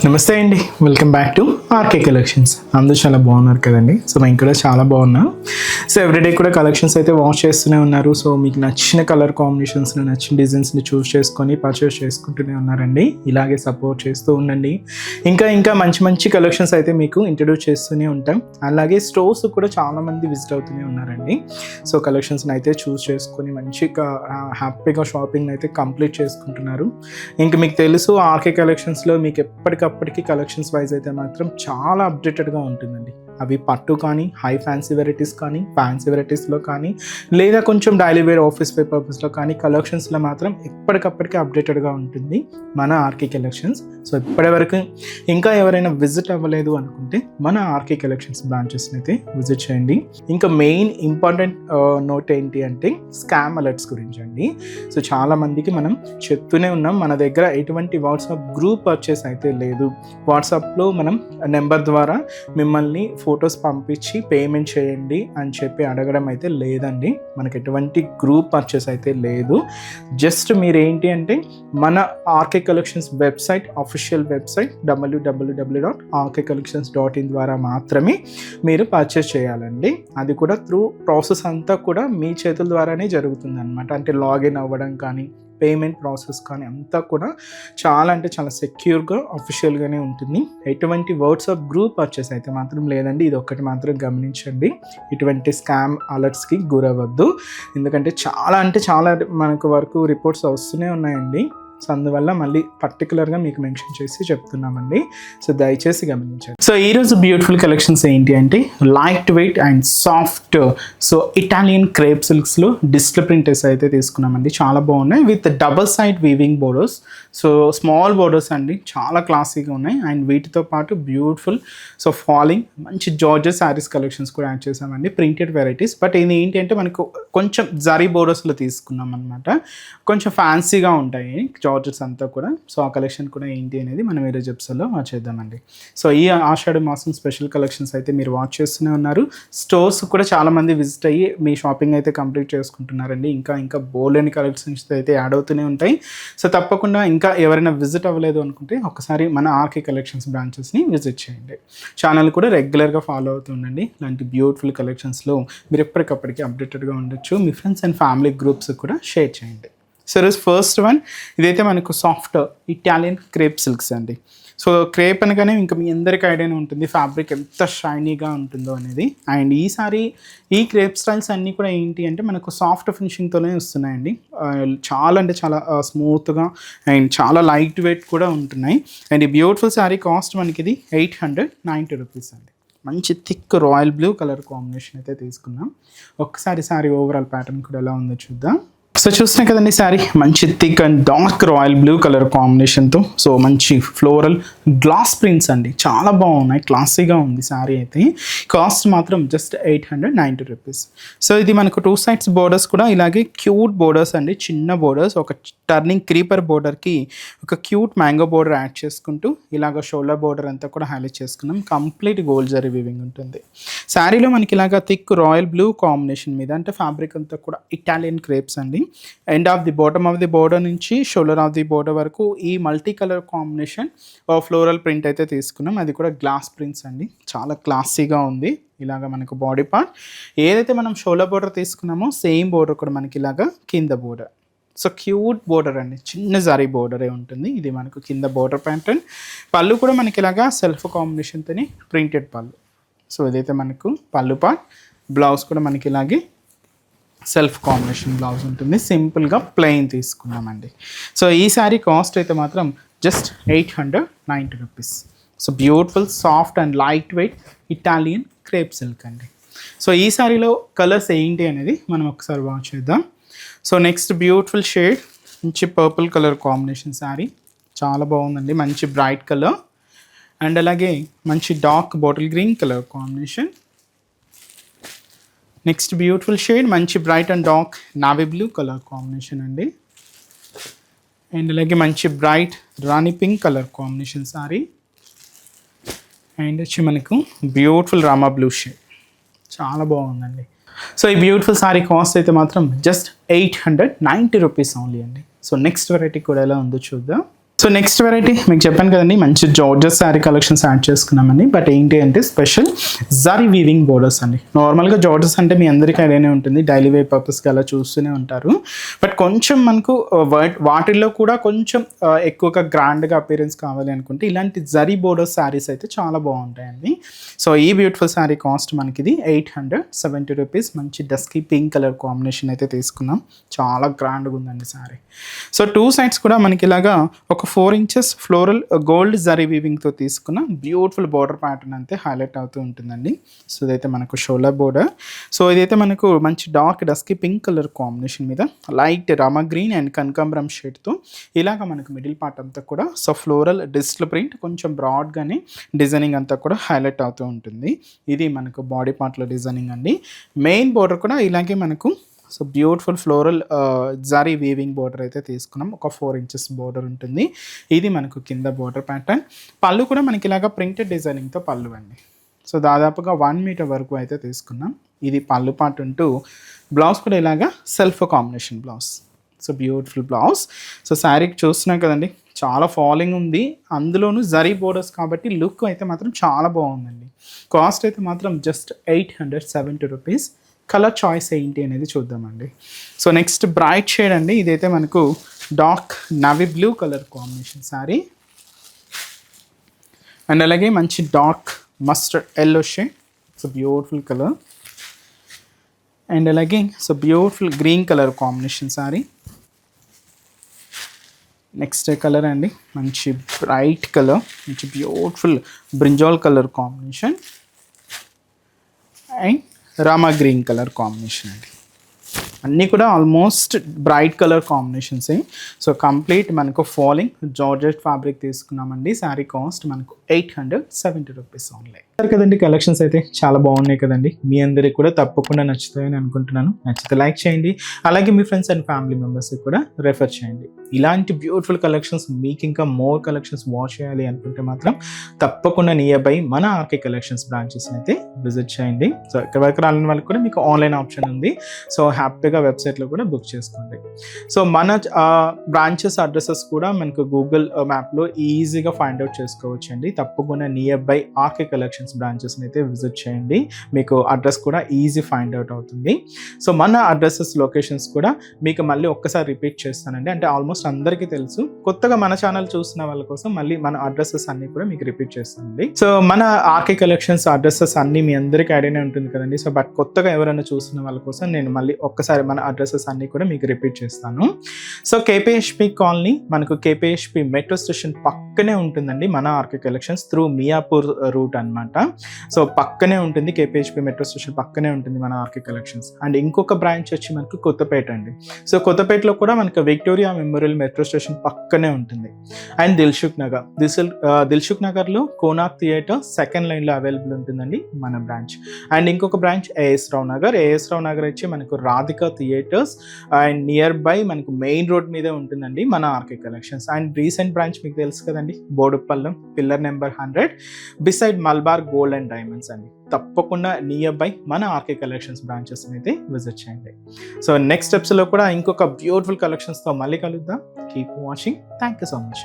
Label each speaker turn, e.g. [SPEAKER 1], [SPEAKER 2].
[SPEAKER 1] నమస్తే అండి, welcome back to RK collections. అందరూ చాలా బాగున్నారు కదండి. సో మేము కూడా చాలా బాగున్నాం. సో ఎవ్రీడే కూడా కలెక్షన్స్ అయితే వాచ్ చేస్తూనే ఉన్నారు. సో మీకు నచ్చిన కలర్ కాంబినేషన్స్ని, నచ్చిన డిజైన్స్ని చూస్ చేసుకొని పర్చేస్ చేసుకుంటూనే ఉన్నారండి. ఇలాగే సపోర్ట్ చేస్తూ ఉండండి. ఇంకా మంచి మంచి కలెక్షన్స్ అయితే మీకు ఇంట్రడ్యూస్ చేస్తూనే ఉంటాం. అలాగే స్టోర్స్ కూడా చాలామంది విజిట్ అవుతూనే ఉన్నారండి. సో కలెక్షన్స్ని అయితే చూస్ చేసుకొని మంచిగా హ్యాపీగా షాపింగ్ అయితే కంప్లీట్ చేసుకుంటున్నారు. ఇంకా మీకు తెలుసు ఆర్కే కలెక్షన్స్లో మీకు ఎప్పటికప్పటికి కలెక్షన్స్ వైజ్ అయితే మాత్రం చాలా అప్డేటెడ్గా ఉంటుందండి. అవి పట్టు కానీ, హై ఫ్యాన్సీ వెరైటీస్ కానీ, ఫ్యాన్సీ వెరైటీస్లో కానీ, లేదా కొంచెం డైలీ వేర్ ఆఫీస్ వేర్ పర్పస్లో కానీ కలెక్షన్స్లో మాత్రం ఎప్పటికప్పటికి అప్డేటెడ్గా ఉంటుంది మన ఆర్కే కలెక్షన్స్. సో ఇప్పటివరకు ఇంకా ఎవరైనా విజిట్ అవ్వలేదు అనుకుంటే మన ఆర్కే కలెక్షన్స్ బ్రాంచెస్ని అయితే విజిట్ చేయండి. ఇంకా మెయిన్ ఇంపార్టెంట్ నోట్ ఏంటి అంటే స్కామ్ అలర్ట్స్ గురించి అండి. సో చాలామందికి మనం చెప్తూనే ఉన్నాం, మన దగ్గర ఎటువంటి వాట్సాప్ గ్రూప్ పర్చేస్ అయితే లేదు. వాట్సాప్లో మనం నెంబర్ ద్వారా మిమ్మల్ని ఫొటోస్ పంపించి పేమెంట్ చేయండి అని చెప్పి అడగడం అయితే లేదండి. మనకి ఎటువంటి గ్రూప్ పర్చేస్ అయితే లేదు. జస్ట్ మీరు ఏంటి అంటే మన RK collections website, official website www.rkcollections.in ద్వారా మాత్రమే మీరు పర్చేస్ చేయాలండి. అది కూడా త్రూ ప్రాసెస్ అంతా కూడా మీ చేతుల ద్వారానే జరుగుతుంది అనమాట. అంటే లాగిన్ అవ్వడం కానీ, పేమెంట్ ప్రాసెస్ కానీ అంతా కూడా చాలా సెక్యూర్గా అఫీషియల్గానే ఉంటుంది. ఎటువంటి వాట్సాప్ గ్రూప్ పర్చేస్ అయితే మాత్రం లేదండి. ఇది ఒక్కటి మాత్రం గమనించండి. ఇటువంటి స్కామ్ అలర్ట్స్కి గురవద్దు. ఎందుకంటే చాలా మనకు వరకు రిపోర్ట్స్ వస్తూనే ఉన్నాయండి. సో అందువల్ల మళ్ళీ పర్టికులర్గా మీకు మెన్షన్ చేసి చెప్తున్నామండి. సో దయచేసి గమనించండి. సో ఈరోజు బ్యూటిఫుల్ కలెక్షన్స్ ఏంటి అంటే light weight and soft Italian crepe సిల్క్స్లో డిజిటల్ ప్రింటర్స్ అయితే తీసుకున్నామండి. చాలా బాగున్నాయి with double side weaving borders. So small borders అండి, చాలా క్లాసీగా ఉన్నాయి. అండ్ వీటితో పాటు బ్యూటిఫుల్ ఫాలింగ్ మంచి జార్జెస్ శారీస్ కలెక్షన్స్ కూడా యాడ్ చేసామండి. Printed varieties. బట్ ఇది ఏంటి అంటే మనకు కొంచెం జరీ బోర్డర్స్లో తీసుకున్నాం అనమాట. కొంచెం ఫ్యాన్సీగా ఉంటాయి జార్జెస్ అంతా కూడా. సో ఆ కలెక్షన్ కూడా ఏంటి అనేది మనం ఈరోజు ఎపిసోడ్లో వాచ్ చేద్దామండి. సో ఈ ఆషాఢ మాసం స్పెషల్ కలెక్షన్స్ అయితే మీరు వాచ్ చేస్తూనే ఉన్నారు. స్టోర్స్ కూడా చాలామంది విజిట్ అయ్యి మీ షాపింగ్ అయితే కంప్లీట్ చేసుకుంటున్నారండి. ఇంకా బోల్డెన్ కలెక్షన్స్ అయితే యాడ్ అవుతూనే ఉంటాయి. సో తప్పకుండా ఇంకా ఎవరైనా విజిట్ అవ్వలేదు అనుకుంటే ఒకసారి మన ఆర్కే కలెక్షన్స్ బ్రాంచెస్ని విజిట్ చేయండి. ఛానల్ కూడా రెగ్యులర్గా ఫాలో అవుతుండండి. ఇలాంటి బ్యూటిఫుల్ కలెక్షన్స్లో మీరు ఎప్పటికప్పటికి అప్డేటెడ్గా ఉండొచ్చు. మీ ఫ్రెండ్స్ అండ్ ఫ్యామిలీ గ్రూప్స్ కూడా షేర్ చేయండి. సో ఫస్ట్ వన్ ఇదైతే మనకు సాఫ్ట్ ఇటాలియన్ క్రేప్ సిల్క్స్ అండి. సో క్రేప్ అనగానే ఇంకా మీ అందరికీ ఐడియానే ఉంటుంది ఫ్యాబ్రిక్ ఎంత షైనీగా ఉంటుందో అనేది. అండ్ ఈసారి ఈ క్రేప్ స్టైల్స్ అన్నీ కూడా ఏంటి అంటే మనకు సాఫ్ట్ ఫినిషింగ్తోనే వస్తున్నాయండి. చాలా స్మూత్గా అండ్ చాలా లైట్ వెయిట్ కూడా ఉంటున్నాయి. అండ్ ఈ బ్యూటిఫుల్ శారీ కాస్ట్ మనకి ఇది 890 రూపీస్ అండి. మంచి thick royal blue colour combination అయితే తీసుకున్నాం. ఒక్కసారి శారీ ఓవరాల్ ప్యాటర్న్ కూడా ఎలా ఉందో చూద్దాం. సో చూస్తున్నాయి కదండి, శారీ మంచి thick and dark royal blue colour కాంబినేషన్తో. సో మంచి ఫ్లోరల్ గ్లాస్ ప్రింట్స్ అండి, చాలా బాగున్నాయి, క్లాసీగా ఉంది శారీ అయితే. కాస్ట్ మాత్రం జస్ట్ 890 రూపీస్. సో ఇది మనకు 2 సైడ్స్ బోర్డర్స్ కూడా ఇలాగే క్యూట్ బోర్డర్స్ అండి, చిన్న బోర్డర్స్. ఒక టర్నింగ్ క్రీపర్ బోర్డర్కి ఒక క్యూట్ మ్యాంగో బోర్డర్ యాడ్ చేసుకుంటూ ఇలాగ షోల్డర్ బోర్డర్ అంతా కూడా హైలైట్ చేసుకున్నాం. కంప్లీట్ గోల్డ్ జరీ వీవింగ్ ఉంటుంది. శారీలో మనకి ఇలాగ థిక్ రాయల్ బ్లూ కాంబినేషన్ మీద అంటే ఫ్యాబ్రిక్ అంతా కూడా ఇటాలియన్ క్రేప్స్ అండి. End of the bottom of the border నుంచి షోల్డర్ ఆఫ్ ది బోర్డర్ వరకు ఈ multi colour combination floral print అయితే తీసుకున్నాం. అది కూడా గ్లాస్ ప్రింట్స్ అండి, చాలా క్లాసీగా ఉంది. ఇలాగ మనకు బాడీ పార్ట్ ఏదైతే మనం షోల్డర్ బోర్డర్ తీసుకున్నామో సేమ్ బోర్డర్ కూడా మనకి ఇలాగ కింద బోర్డర్. సో క్యూట్ బోర్డర్ అండి, చిన్న జరీ బోర్డరే ఉంటుంది. ఇది మనకు కింద బోర్డర్ ప్యాటర్న్. పళ్ళు కూడా మనకి ఇలాగా సెల్ఫ్ కాంబినేషన్తోని ప్రింటెడ్ పళ్ళు. సో ఇదైతే మనకు పళ్ళు పార్ట్. బ్లౌజ్ కూడా మనకి ఇలాగే సెల్ఫ్ కాంబినేషన్ బ్లౌజ్ ఉంటుంది. సింపుల్గా ప్లెయిన్ తీసుకున్నామండి. సో ఈ శారీ కాస్ట్ అయితే మాత్రం just 890 rupees. So beautiful soft and light weight Italian crepe silk అండి. సో ఈ శారీలో కలర్స్ ఏంటి అనేది మనం ఒకసారి వాచ్ చేద్దాం. సో నెక్స్ట్ బ్యూటిఫుల్ షేడ్ మంచి పర్పుల్ కలర్ కాంబినేషన్ శారీ, చాలా బాగుందండి. మంచి బ్రైట్ కలర్ అండ్ అలాగే మంచి dark bottle green colour combination. Next beautiful shade మంచి bright and dark navy blue colour combination అండి. అండ్ అలాగే మంచి bright rani pink colour combination sari. And వచ్చి మనకు బ్యూటిఫుల్ రామా బ్లూ షేడ్, చాలా బాగుందండి. సో ఈ బ్యూటిఫుల్ శారీ కాస్ట్ అయితే మాత్రం జస్ట్ 890 రూపీస్ ఓన్లీ అండి. సో నెక్స్ట్ వెరైటీ కూడా ఎలా ఉందో చూద్దాం. సో నెక్స్ట్ వెరైటీ మీకు చెప్పాను కదండి, మంచి జార్జెస్ శారీ కలెక్షన్స్ యాడ్ చేసుకున్నామని. బట్ ఏంటి అంటే స్పెషల్ జరీ వీవింగ్ బోర్డర్స్ అండి. నార్మల్గా జార్జెస్ అంటే మీ అందరికీ ఐడియానే ఉంటుంది, డైలీ వేర్ పర్పస్కి అలా చూస్తూనే ఉంటారు. బట్ కొంచెం మనకు వాటిల్లో కూడా కొంచెం ఎక్కువగా గ్రాండ్గా అపీరెన్స్ కావాలి అనుకుంటే ఇలాంటి జరీ బోర్డర్స్ శారీస్ అయితే చాలా బాగుంటాయండి. సో ఈ బ్యూటిఫుల్ శారీ కాస్ట్ మనకి ఇది 870 రూపీస్. మంచి డస్కీ పింక్ కలర్ కాంబినేషన్ అయితే తీసుకున్నాం, చాలా గ్రాండ్గా ఉందండి శారీ. సో టూ సైడ్స్ కూడా మనకి ఇలాగా ఒక 4 ఇంచెస్ ఫ్లోరల్ గోల్డ్ జరీ వీవింగ్తో తీసుకున్న బ్యూటిఫుల్ బోర్డర్ ప్యాటర్న్ అయితే హైలైట్ అవుతూ ఉంటుందండి. సో ఇదైతే మనకు షోలా బోర్డర్. సో ఇదైతే మనకు మంచి dark dusky pink colour combination మీద లైట్ రామా గ్రీన్ అండ్ కనకాంబరం షేడ్తో ఇలాగ మనకు మిడిల్ పార్ట్ అంతా కూడా సో ఫ్లోరల్ డిజిటల్ ప్రింట్ కొంచెం బ్రాడ్గానే డిజైనింగ్ అంతా కూడా హైలైట్ అవుతూ ఉంటుంది. ఇది మనకు బాడీ పార్ట్లో డిజైనింగ్ అండి. మెయిన్ బోర్డర్ కూడా ఇలాగే మనకు so beautiful floral zari weaving border అయితే తీసుకున్నాం, ఒక 4 ఇంచెస్ బోర్డర్ ఉంటుంది. ఇది మనకు కింద బోర్డర్ ప్యాటర్న్. పళ్ళు కూడా మనకి ఇలాగ ప్రింటెడ్ డిజైనింగ్తో పళ్ళు అండి. సో దాదాపుగా 1 మీటర్ వరకు అయితే తీసుకున్నాం. ఇది పళ్ళు పార్ట్ ఉంటూ బ్లౌజ్ కూడా ఇలాగ self combination blouse. So beautiful blouse. So శారీకి చూస్తున్నాం కదండి, చాలా ఫాలింగ్ ఉంది, అందులోనూ జరీ బోర్డర్స్ కాబట్టి లుక్ అయితే మాత్రం చాలా బాగుందండి. కాస్ట్ అయితే మాత్రం జస్ట్ 870 రూపీస్. కలర్ చాయిస్ ఏంటి అనేది చూద్దామండి. సో నెక్స్ట్ బ్రైట్ షేడ్ అండి. ఇదైతే మనకు dark navy blue colour combination sari and అలాగే మంచి dark mustard yellow shade. So beautiful colour and అలాగే so beautiful green colour combination sari. Next colour అండి, మంచి బ్రైట్ కలర్, మంచి beautiful brinjal colour combination and rama green colour combination అండి. అన్నీ కూడా almost bright colour కాంబినేషన్సే. సో కంప్లీట్ మనకు ఫాలింగ్ జార్జెట్ ఫ్యాబ్రిక్ తీసుకున్నామండి. శారీ కాస్ట్ మనకు 870 రూపీస్ ఓన్లీ. సరే కదండి, కలెక్షన్స్ అయితే చాలా బాగున్నాయి కదండి. మీ అందరికి కూడా తప్పకుండా నచ్చుతాయని అనుకుంటున్నాను. నచ్చితే లైక్ చేయండి, అలాగే మీ ఫ్రెండ్స్ అండ్ ఫ్యామిలీ మెంబర్స్కి కూడా రెఫర్ చేయండి. ఇలాంటి బ్యూటిఫుల్ కలెక్షన్స్ మీకు ఇంకా మోర్ కలెక్షన్స్ వాచ్ చేయాలి అనుకుంటే మాత్రం తప్పకుండా నియర్ బై మన ఆర్కే కలెక్షన్స్ బ్రాంచెస్ని అయితే విజిట్ చేయండి. సో ఇక్కడ వరకు రాలని వాళ్ళకి కూడా మీకు ఆన్లైన్ ఆప్షన్ ఉంది. సో హ్యాపీగా వెబ్సైట్లో కూడా బుక్ చేసుకోండి. సో మన బ్రాంచెస్ అడ్రసెస్ కూడా మనకు గూగుల్ మ్యాప్లో ఈజీగా ఫైండ్ అవుట్ చేసుకోవచ్చు అండి. తప్పకుండా నియర్ బై ఆర్కే కలెక్షన్స్ బ్రాంచెస్ని అయితే విజిట్ చేయండి, మీకు అడ్రస్ కూడా ఈజీ ఫైండ్ అవుట్ అవుతుంది. సో మన అడ్రసెస్ లొకేషన్స్ కూడా మీకు మళ్ళీ ఒక్కసారి రిపీట్ చేస్తానండి. అంటే ఆల్మోస్ట్ అందరికీ తెలుసు, కొత్తగా మన ఛానల్ చూసిన వాళ్ళ కోసం మళ్ళీ మన అడ్రసెస్ అన్ని కూడా మీకు రిపీట్ చేస్తానండి. సో మన ఆర్కే కలెక్షన్స్ అడ్రసెస్ అన్ని మీ అందరికీ ఐడియానే ఉంటుంది కదండి. సో బట్ కొత్తగా ఎవరైనా చూసిన వాళ్ళ కోసం నేను మళ్ళీ ఒక్కసారి మన అడ్రసెస్ అన్ని కూడా మీకు రిపీట్ చేస్తాను. సో కేపీహెచ్పి కాలనీ మనకు కేపీహెచ్పి మెట్రో స్టేషన్ పక్కనే ఉంటుందండి మన RK collections through Miyapur route అనమాట. సో పక్కనే ఉంటుంది, కేపీహెచ్పి మెట్రో స్టేషన్ పక్కనే ఉంటుంది మన ఆర్కే కలెక్షన్స్. అండ్ ఇంకొక బ్రాంచ్ వచ్చి మనకు కొత్తపేట అండి. సో కొత్తపేటలో కూడా మనకు విక్టోరియా మెమోరియల్ మెట్రో స్టేషన్ పక్కనే ఉంటుంది. అండ్ దిల్సుఖ్ నగర్లో కోనాక్ థియేటర్ సెకండ్ లైన్లో అవైలబుల్ ఉంటుందండి మన బ్రాంచ్. అండ్ ఇంకొక బ్రాంచ్ ఏఎస్ రావు నగర్ వచ్చి మనకు Radhika theatres and near by మనకు మెయిన్ రోడ్ మీదే ఉంటుందండి మన RK collections. And recent branch మీకు తెలుసు కదండి, బోడుపల్లం pillar number 100 beside Malabar gold and diamonds అండి. తప్పకుండా నియర్ బై మన ఆర్కే కలెక్షన్స్ బ్రాంచెస్ అయితే విజిట్ చేయండి. సో నెక్స్ట్ స్టెప్స్లో కూడా ఇంకొక బ్యూటిఫుల్ కలెక్షన్స్తో మళ్ళీ కలుద్దాం. Keep watching. Thank you so much.